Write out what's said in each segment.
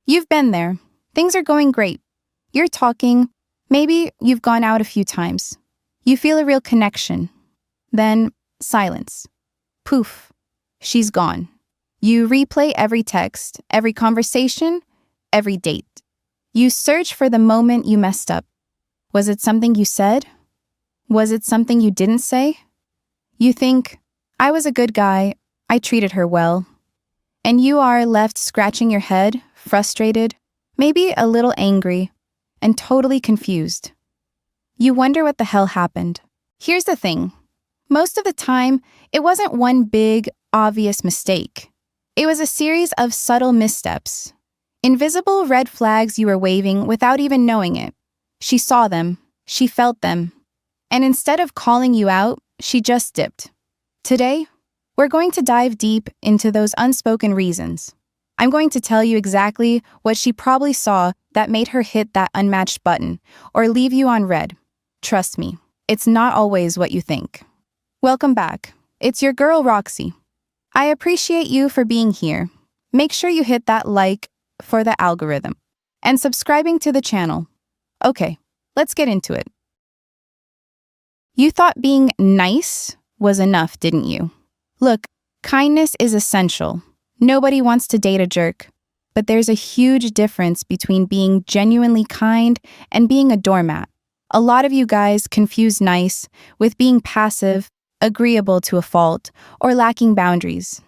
You've been there. Things are going great. You're talking. Maybe you've gone out a few times. You feel a real connection. Then, silence. Poof. She's gone. You replay every text, every conversation, every date. You search for the moment you messed up. Was it something you said? Was it something you didn't say? You think, I was a good guy, I treated her well. And you are left scratching your head, frustrated, maybe a little angry, and totally confused. You wonder what the hell happened. Here's the thing. Most of the time, it wasn't one big, obvious mistake. It was a series of subtle missteps. Invisible red flags you were waving without even knowing it. She saw them. She felt them. And instead of calling you out, she just dipped. Today, we're going to dive deep into those unspoken reasons. I'm going to tell you exactly what she probably saw that made her hit that unmatched button or leave you on red. Trust me, it's not always what you think. Welcome back. It's your girl, Roxy. I appreciate you for being here. Make sure you hit that like for the algorithm and subscribing to the channel. Okay, let's get into it. You thought being nice was enough, didn't you? Look, kindness is essential. Nobody wants to date a jerk, but there's a huge difference between being genuinely kind and being a doormat. A lot of you guys confuse nice with being passive, agreeable to a fault, or lacking boundaries.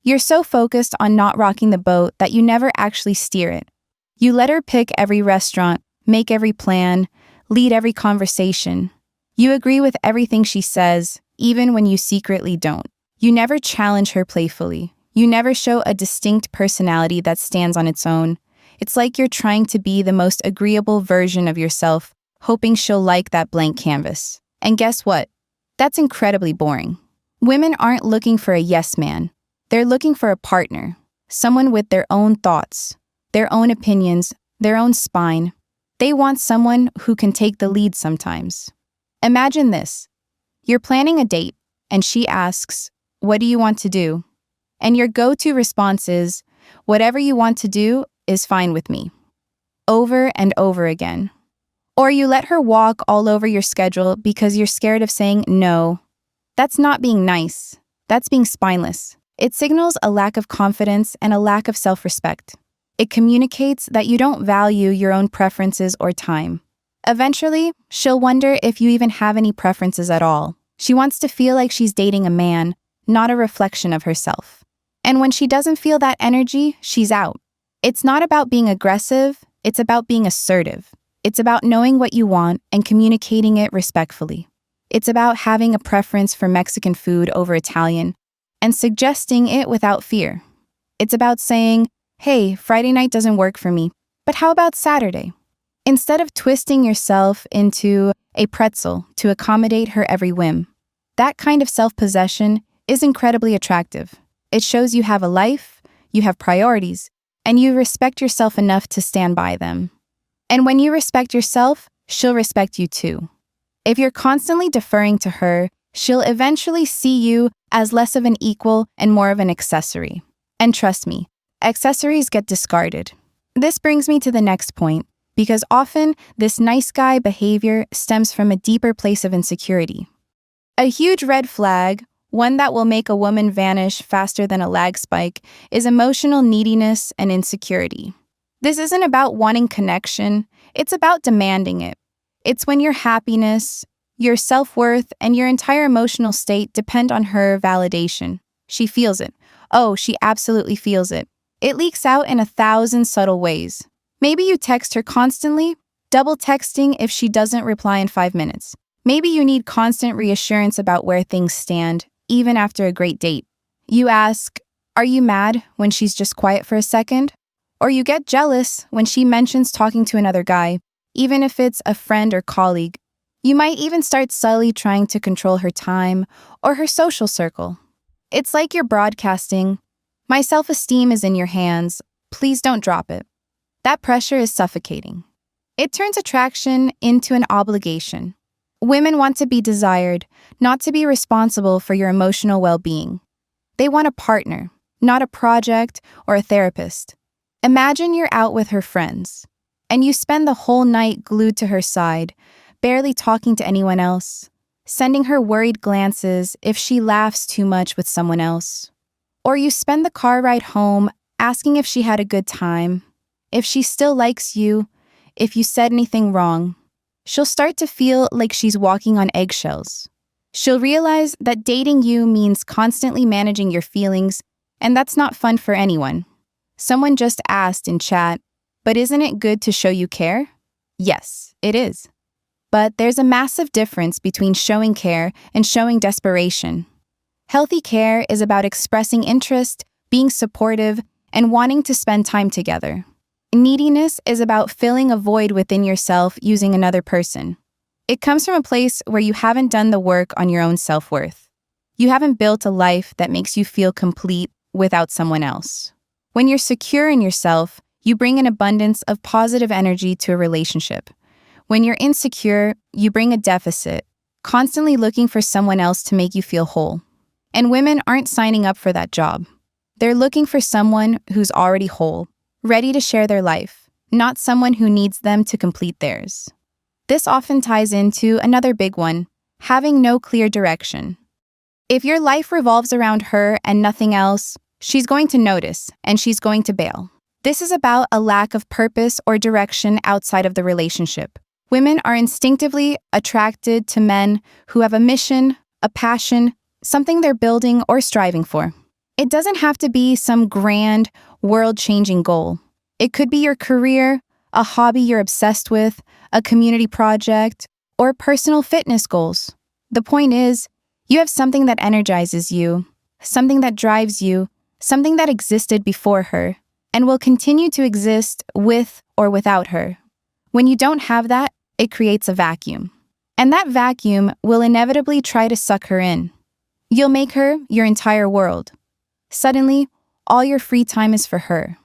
You're so focused on not rocking the boat that you never actually steer it. You let her pick every restaurant, make every plan, lead every conversation. You agree with everything she says, even when you secretly don't. You never challenge her playfully. You never show a distinct personality that stands on its own. It's like you're trying to be the most agreeable version of yourself, hoping she'll like that blank canvas. And guess what? That's incredibly boring. Women aren't looking for a yes man. They're looking for a partner, someone with their own thoughts, their own opinions, their own spine. They want someone who can take the lead sometimes. Imagine this. You're planning a date, and she asks, "What do you want to do?" And your go-to response is, "Whatever you want to do is fine with me." Over and over again. Or you let her walk all over your schedule because you're scared of saying no. That's not being nice. That's being spineless. It signals a lack of confidence and a lack of self-respect. It communicates that you don't value your own preferences or time. Eventually, she'll wonder if you even have any preferences at all. She wants to feel like she's dating a man, not a reflection of herself. And when she doesn't feel that energy, she's out. It's not about being aggressive, it's about being assertive. It's about knowing what you want and communicating it respectfully. It's about having a preference for Mexican food over Italian and suggesting it without fear. It's about saying, "Hey, Friday night doesn't work for me, but how about Saturday?" Instead of twisting yourself into a pretzel to accommodate her every whim. That kind of self-possession is incredibly attractive. It shows you have a life, you have priorities, and you respect yourself enough to stand by them. And when you respect yourself, she'll respect you too. If you're constantly deferring to her, she'll eventually see you as less of an equal and more of an accessory. And trust me, accessories get discarded. This brings me to the next point, because often this nice guy behavior stems from a deeper place of insecurity. A huge red flag, one that will make a woman vanish faster than a lag spike, is emotional neediness and insecurity. This isn't about wanting connection, it's about demanding it. It's when your happiness, your self-worth, and your entire emotional state depend on her validation. She feels it. Oh, she absolutely feels it. It leaks out in 1,000 subtle ways. Maybe you text her constantly, double texting if she doesn't reply in 5 minutes. Maybe you need constant reassurance about where things stand, even after a great date. You ask, "Are you mad?" when she's just quiet for a second? Or you get jealous when she mentions talking to another guy, even if it's a friend or colleague. You might even start subtly trying to control her time or her social circle. It's like you're broadcasting, "My self-esteem is in your hands. Please don't drop it." That pressure is suffocating. It turns attraction into an obligation. Women want to be desired, not to be responsible for your emotional well-being. They want a partner, not a project or a therapist. Imagine you're out with her friends, and you spend the whole night glued to her side, barely talking to anyone else, sending her worried glances if she laughs too much with someone else. Or you spend the car ride home asking if she had a good time, if she still likes you, if you said anything wrong. She'll start to feel like she's walking on eggshells. She'll realize that dating you means constantly managing your feelings, and that's not fun for anyone. Someone just asked in chat, but isn't it good to show you care? Yes, it is. But there's a massive difference between showing care and showing desperation. Healthy care is about expressing interest, being supportive, and wanting to spend time together. Neediness is about filling a void within yourself using another person. It comes from a place where you haven't done the work on your own self-worth. You haven't built a life that makes you feel complete without someone else. When you're secure in yourself, you bring an abundance of positive energy to a relationship. When you're insecure, you bring a deficit, constantly looking for someone else to make you feel whole. And women aren't signing up for that job. They're looking for someone who's already whole, ready to share their life, not someone who needs them to complete theirs. This often ties into another big one, having no clear direction. If your life revolves around her and nothing else, she's going to notice and she's going to bail. This is about a lack of purpose or direction outside of the relationship. Women are instinctively attracted to men who have a mission, a passion, something they're building or striving for. It doesn't have to be some grand, world-changing goal. It could be your career, a hobby you're obsessed with, a community project, or personal fitness goals. The point is, you have something that energizes you, something that drives you, something that existed before her, and will continue to exist with or without her. When you don't have that, it creates a vacuum. And that vacuum will inevitably try to suck her in. You'll make her your entire world. Suddenly, all your free time is for her.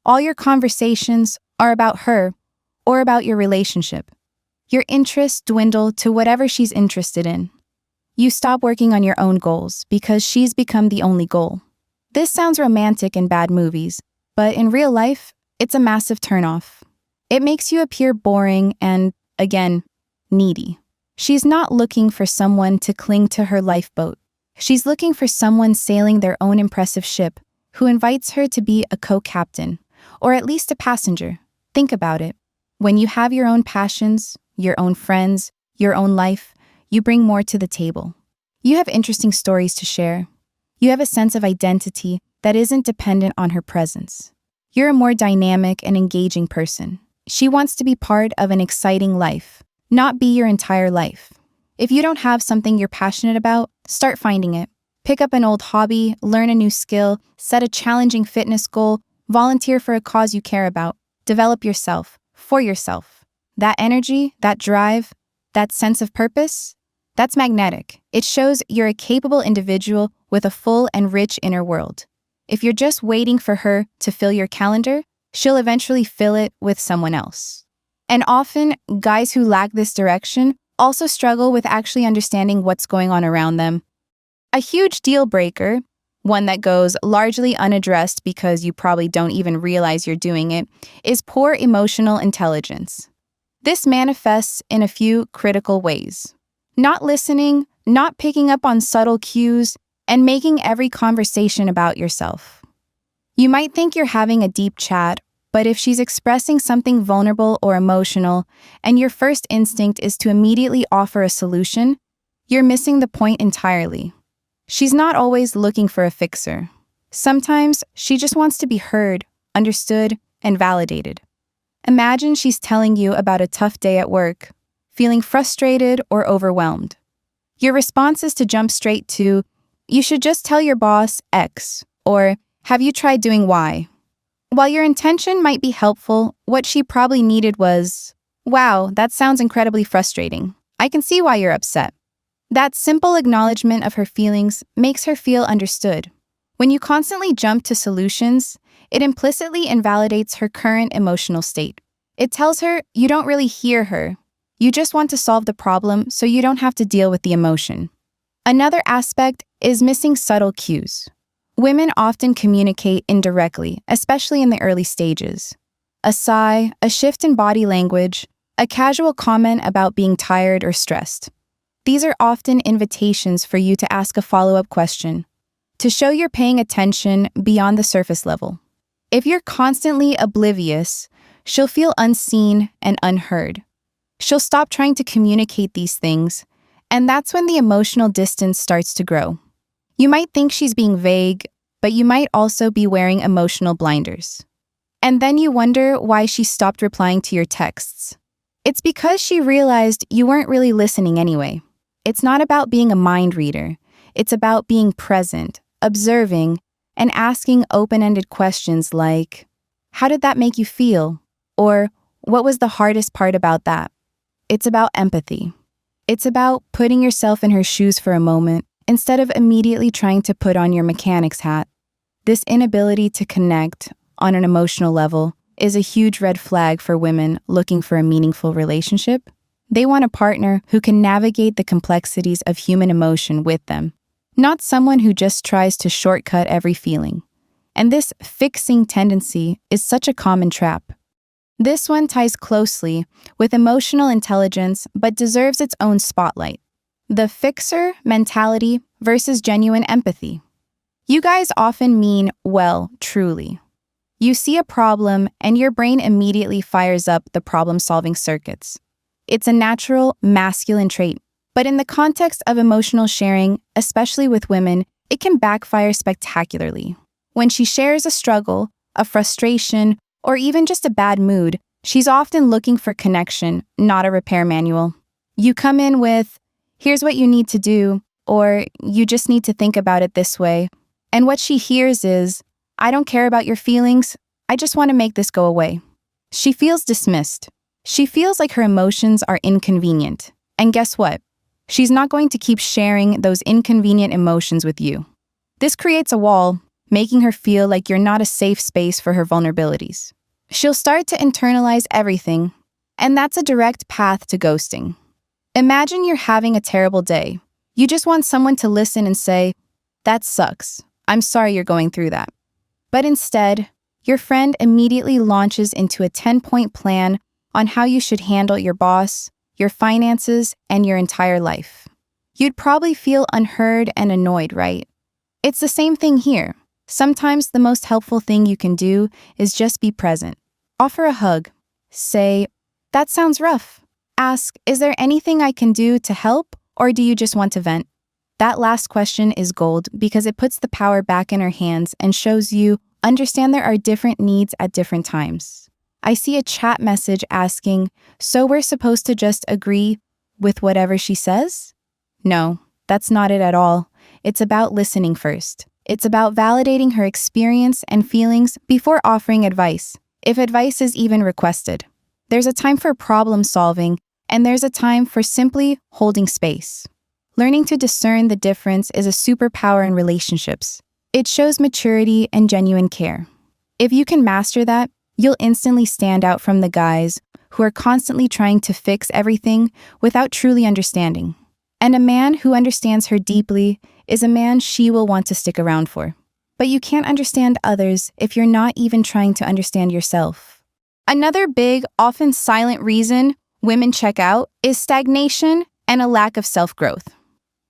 All your conversations are about her or about your relationship. Your interests dwindle to whatever she's interested in. You stop working on your own goals because she's become the only goal. This sounds romantic in bad movies, but in real life, it's a massive turnoff. It makes you appear boring and, again, needy. She's not looking for someone to cling to her lifeboat. She's looking for someone sailing their own impressive ship who invites her to be a co-captain, or at least a passenger. Think about it. When you have your own passions, your own friends, your own life, you bring more to the table. You have interesting stories to share. You have a sense of identity that isn't dependent on her presence. You're a more dynamic and engaging person. She wants to be part of an exciting life, not be your entire life. If you don't have something you're passionate about, start finding it. Pick up an old hobby, learn a new skill, set a challenging fitness goal, volunteer for a cause you care about. Develop yourself, for yourself. That energy, that drive, that sense of purpose, that's magnetic. It shows you're a capable individual with a full and rich inner world. If you're just waiting for her to fill your calendar, she'll eventually fill it with someone else. And often, guys who lack this direction also struggle with actually understanding what's going on around them. A huge deal breaker, one that goes largely unaddressed because you probably don't even realize you're doing it, is poor emotional intelligence. This manifests in a few critical ways. Not listening, not picking up on subtle cues, and making every conversation about yourself. You might think you're having a deep chat, but if she's expressing something vulnerable or emotional, and your first instinct is to immediately offer a solution, you're missing the point entirely. She's not always looking for a fixer. Sometimes she just wants to be heard, understood, and validated. Imagine she's telling you about a tough day at work, feeling frustrated or overwhelmed. Your response is to jump straight to, "You should just tell your boss X," or "Have you tried doing Y?" While your intention might be helpful, what she probably needed was, "Wow, that sounds incredibly frustrating. I can see why you're upset." That simple acknowledgement of her feelings makes her feel understood. When you constantly jump to solutions, it implicitly invalidates her current emotional state. It tells her you don't really hear her. You just want to solve the problem so you don't have to deal with the emotion. Another aspect is missing subtle cues. Women often communicate indirectly, especially in the early stages. A sigh, a shift in body language, a casual comment about being tired or stressed. These are often invitations for you to ask a follow-up question, to show you're paying attention beyond the surface level. If you're constantly oblivious, she'll feel unseen and unheard. She'll stop trying to communicate these things, and that's when the emotional distance starts to grow. You might think she's being vague, but you might also be wearing emotional blinders. And then you wonder why she stopped replying to your texts. It's because she realized you weren't really listening anyway. It's not about being a mind reader. It's about being present, observing, and asking open-ended questions like, how did that make you feel? Or, what was the hardest part about that? It's about empathy. It's about putting yourself in her shoes for a moment instead of immediately trying to put on your mechanic's hat. This inability to connect on an emotional level is a huge red flag for women looking for a meaningful relationship. They want a partner who can navigate the complexities of human emotion with them, not someone who just tries to shortcut every feeling. And this fixing tendency is such a common trap. This one ties closely with emotional intelligence but deserves its own spotlight. The fixer mentality versus genuine empathy. You guys often mean well, truly. You see a problem and your brain immediately fires up the problem-solving circuits. It's a natural masculine trait, but in the context of emotional sharing, especially with women, it can backfire spectacularly. When she shares a struggle, a frustration, or even just a bad mood, she's often looking for connection, not a repair manual. You come in with, here's what you need to do, or you just need to think about it this way. And what she hears is, I don't care about your feelings, I just want to make this go away. She feels dismissed. She feels like her emotions are inconvenient. And guess what? She's not going to keep sharing those inconvenient emotions with you. This creates a wall, making her feel like you're not a safe space for her vulnerabilities. She'll start to internalize everything, and that's a direct path to ghosting. Imagine you're having a terrible day. You just want someone to listen and say, that sucks. I'm sorry you're going through that. But instead, your friend immediately launches into a 10-point plan on how you should handle your boss, your finances, and your entire life. You'd probably feel unheard and annoyed, right? It's the same thing here. Sometimes the most helpful thing you can do is just be present. Offer a hug. Say, that sounds rough. Ask, is there anything I can do to help, or do you just want to vent? That last question is gold because it puts the power back in her hands and shows you understand there are different needs at different times. I see a chat message asking, so we're supposed to just agree with whatever she says? No, that's not it at all. It's about listening first. It's about validating her experience and feelings before offering advice, if advice is even requested. There's a time for problem solving, and there's a time for simply holding space. Learning to discern the difference is a superpower in relationships. It shows maturity and genuine care. If you can master that, you'll instantly stand out from the guys who are constantly trying to fix everything without truly understanding. And a man who understands her deeply is a man she will want to stick around for. But you can't understand others if you're not even trying to understand yourself. Another big, often silent reason women check out is stagnation and a lack of self-growth.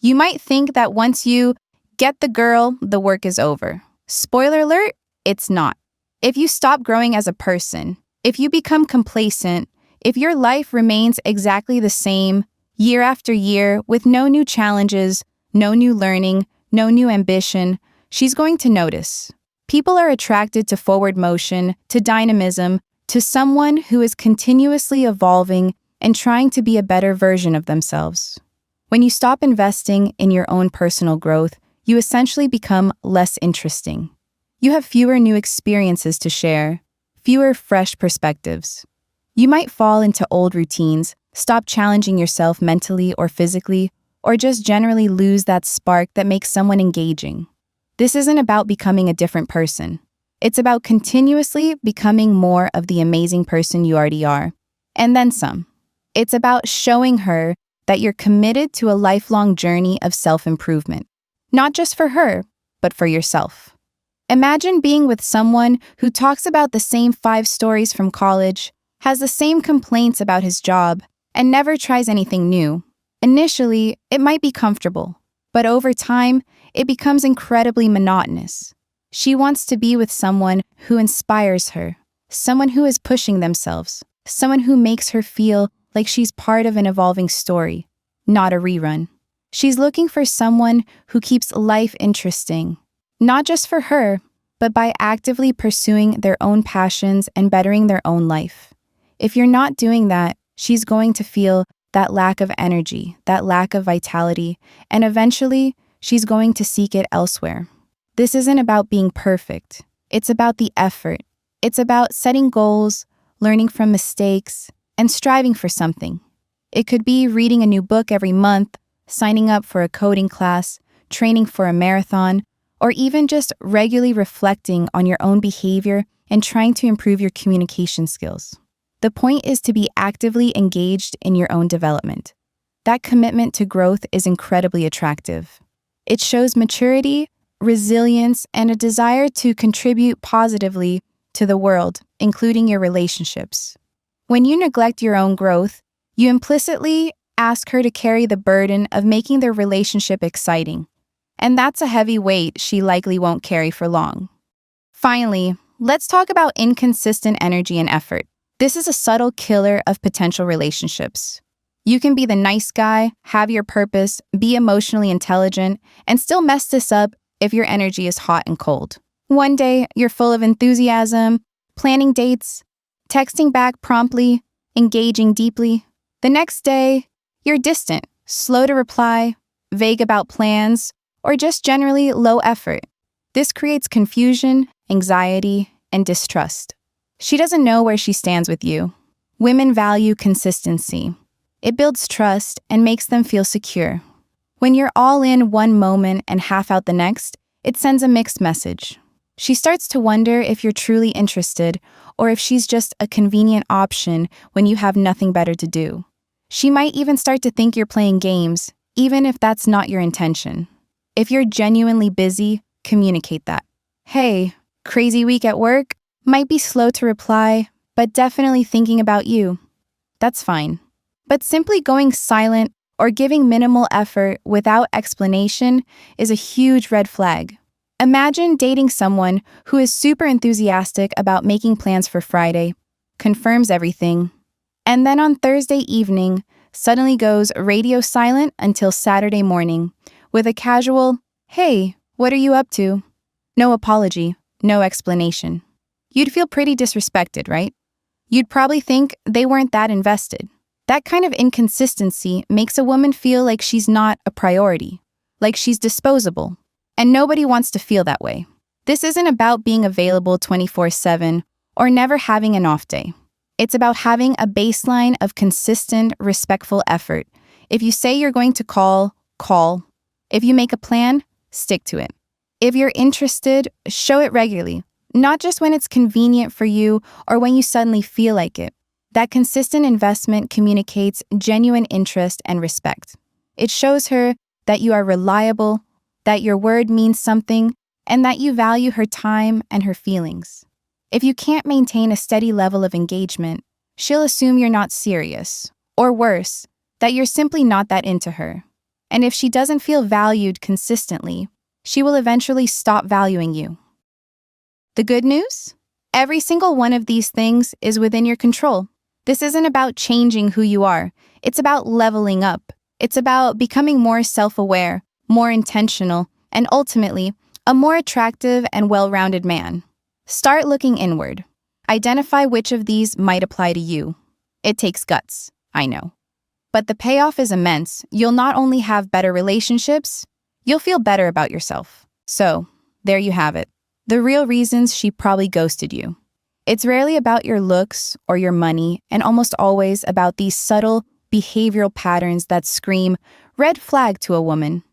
You might think that once you get the girl, the work is over. Spoiler alert, it's not. If you stop growing as a person, if you become complacent, if your life remains exactly the same year after year with no new challenges, no new learning, no new ambition, she's going to notice. People are attracted to forward motion, to dynamism, to someone who is continuously evolving and trying to be a better version of themselves. When you stop investing in your own personal growth, you essentially become less interesting. You have fewer new experiences to share, fewer fresh perspectives. You might fall into old routines, stop challenging yourself mentally or physically, or just generally lose that spark that makes someone engaging. This isn't about becoming a different person. It's about continuously becoming more of the amazing person you already are, and then some. It's about showing her that you're committed to a lifelong journey of self-improvement, not just for her, but for yourself. Imagine being with someone who talks about the same 5 stories from college, has the same complaints about his job, and never tries anything new. Initially, it might be comfortable, but over time, it becomes incredibly monotonous. She wants to be with someone who inspires her, someone who is pushing themselves, someone who makes her feel like she's part of an evolving story, not a rerun. She's looking for someone who keeps life interesting, not just for her, but by actively pursuing their own passions and bettering their own life. If you're not doing that, she's going to feel that lack of energy, that lack of vitality, and eventually, she's going to seek it elsewhere. This isn't about being perfect. It's about the effort. It's about setting goals, learning from mistakes, and striving for something. It could be reading a new book every month, signing up for a coding class, training for a marathon, or even just regularly reflecting on your own behavior and trying to improve your communication skills. The point is to be actively engaged in your own development. That commitment to growth is incredibly attractive. It shows maturity, resilience, and a desire to contribute positively to the world, including your relationships. When you neglect your own growth, you implicitly ask her to carry the burden of making their relationship exciting. And that's a heavy weight she likely won't carry for long. Finally, let's talk about inconsistent energy and effort. This is a subtle killer of potential relationships. You can be the nice guy, have your purpose, be emotionally intelligent, and still mess this up if your energy is hot and cold. One day, you're full of enthusiasm, planning dates, texting back promptly, engaging deeply. The next day, you're distant, slow to reply, vague about plans, or just generally low effort. This creates confusion, anxiety, and distrust. She doesn't know where she stands with you. Women value consistency. It builds trust and makes them feel secure. When you're all in one moment and half out the next, it sends a mixed message. She starts to wonder if you're truly interested or if she's just a convenient option when you have nothing better to do. She might even start to think you're playing games, even if that's not your intention. If you're genuinely busy, communicate that. Hey, crazy week at work? Might be slow to reply, but definitely thinking about you. That's fine. But simply going silent or giving minimal effort without explanation is a huge red flag. Imagine dating someone who is super enthusiastic about making plans for Friday, confirms everything, and then on Thursday evening suddenly goes radio silent until Saturday morning with a casual, "Hey, what are you up to?" No apology, no explanation. You'd feel pretty disrespected, right? You'd probably think they weren't that invested. That kind of inconsistency makes a woman feel like she's not a priority, like she's disposable, and nobody wants to feel that way. This isn't about being available 24/7 or never having an off day. It's about having a baseline of consistent, respectful effort. If you say you're going to call, call. If you make a plan, stick to it. If you're interested, show it regularly, not just when it's convenient for you or when you suddenly feel like it. That consistent investment communicates genuine interest and respect. It shows her that you are reliable, that your word means something, and that you value her time and her feelings. If you can't maintain a steady level of engagement, she'll assume you're not serious, or worse, that you're simply not that into her. And if she doesn't feel valued consistently, she will eventually stop valuing you. The good news? Every single one of these things is within your control. This isn't about changing who you are. It's about leveling up. It's about becoming more self-aware, more intentional, and ultimately, a more attractive and well-rounded man. Start looking inward. Identify which of these might apply to you. It takes guts, I know. But the payoff is immense. You'll not only have better relationships, you'll feel better about yourself. So, there you have it. The real reasons she probably ghosted you. It's rarely about your looks or your money, and almost always about these subtle behavioral patterns that scream red flag to a woman.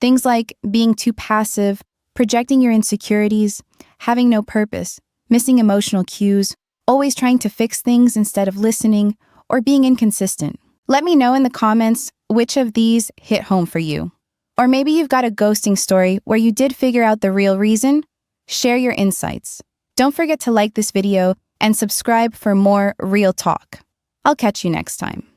Things like being too passive, projecting your insecurities, having no purpose, missing emotional cues, always trying to fix things instead of listening, or being inconsistent. Let me know in the comments which of these hit home for you. Or maybe you've got a ghosting story where you did figure out the real reason. Share your insights. Don't forget to like this video and subscribe for more real talk. I'll catch you next time.